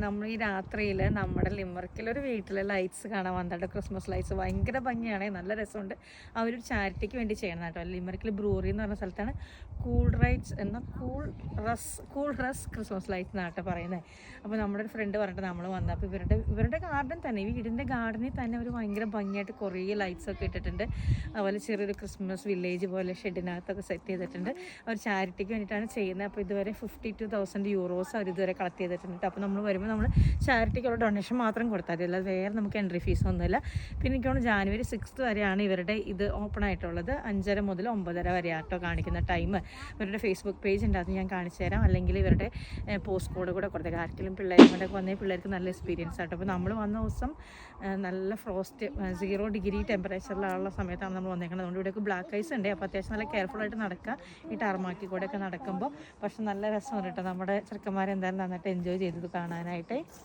നമ്മൾ ഈ രാത്രിയിൽ നമ്മുടെ ലിമർക്കിലൊരു വീട്ടിലെ ലൈറ്റ്സ് കാണാൻ വന്നിട്ട് ക്രിസ്മസ് ലൈറ്റ്സ് ഭയങ്കര ഭംഗിയാണ്, നല്ല രസമുണ്ട്. അവരൊരു ചാരിറ്റിക്ക് വേണ്ടി ചെയ്യണം കേട്ടോ. ലിമർക്കിൽ ബ്രൂറി എന്ന് പറഞ്ഞ സ്ഥലത്താണ് കൂൾ റൈറ്റ്സ് എന്ന കൂൾ റസ് ക്രിസ്മസ് ലൈറ്റ്സ് എന്നാട്ടോ പറയുന്നത്. അപ്പോൾ നമ്മുടെ ഒരു ഫ്രണ്ട് പറഞ്ഞിട്ട് നമ്മൾ വന്നപ്പോൾ ഇവരുടെ ഗാർഡൻ തന്നെ, ഈ വീടിൻ്റെ ഗാർഡനിൽ തന്നെ അവർ ഭയങ്കര ഭംഗിയായിട്ട് കുറേ ലൈറ്റ്സ് ഒക്കെ ഇട്ടിട്ടുണ്ട്. അതുപോലെ ചെറിയൊരു ക്രിസ്മസ് വില്ലേജ് പോലെ ഷെഡിനകത്തൊക്കെ സെറ്റ് ചെയ്തിട്ടുണ്ട്. അവർ ചാരിറ്റിക്ക് വേണ്ടിയിട്ടാണ് ചെയ്യുന്നത്. അപ്പോൾ ഇതുവരെ 52,000 യൂറോസ് അവർ ഇതുവരെ കളക്ട് ചെയ്തിട്ടുണ്ട്. അപ്പോൾ നമ്മൾ വരുമ്പോൾ നമ്മൾ ചാരിറ്റിക്കുള്ള ഡൊണേഷൻ മാത്രം കൊടുത്താൽ മതി, അല്ലാതെ വേറെ നമുക്ക് എൻട്രി ഫീസ് ഒന്നുമില്ല. പിന്നെ എനിക്ക് തോന്നുന്നു January 6 വരെയാണ് ഇവരുടെ ഇത് ഓപ്പൺ ആയിട്ടുള്ളത്. 5:30 മുതൽ 9:30 വരെ ആട്ടോ കാണിക്കുന്ന ടൈം. ഇവരുടെ ഫേസ്ബുക്ക് പേജ് ഉണ്ട്, അത് ഞാൻ കാണിച്ചു തരാം. അല്ലെങ്കിൽ ഇവരുടെ പോസ്റ്റ് കോഡ് കൂടെ കൊടുത്തേക്കാം. ആർക്കെങ്കിലും പിള്ളേരും കൂടെ വന്നേ പിള്ളേർക്ക് നല്ല എക്സ്പീരിയൻസ് ആട്ടോ. അപ്പോൾ നമ്മൾ വന്ന ദിവസം നല്ല ഫ്രോസ്റ്റ് 0 ഡിഗ്രി ടെമ്പറേച്ചറിലുള്ള സമയത്താണ് നമ്മൾ വന്നേക്കുന്നത്. അതുകൊണ്ട് ഇവിടെയൊക്കെ ബ്ലാക്ക് ഐസ് ഉണ്ട്. അപ്പോൾ അത്യാവശ്യം നല്ല കെയർഫുള്ളായിട്ട് നടക്കുക ഈ ടാർമാക്കി കൂടെയൊക്കെ നടക്കുമ്പോൾ. പക്ഷെ നല്ല രസമാണ് കേട്ടോ. നമ്മുടെ ചെറുക്കന്മാരെന്തായാലും നന്നായിട്ട് എൻജോയ് ചെയ്തത് കാണാനായിട്ട്.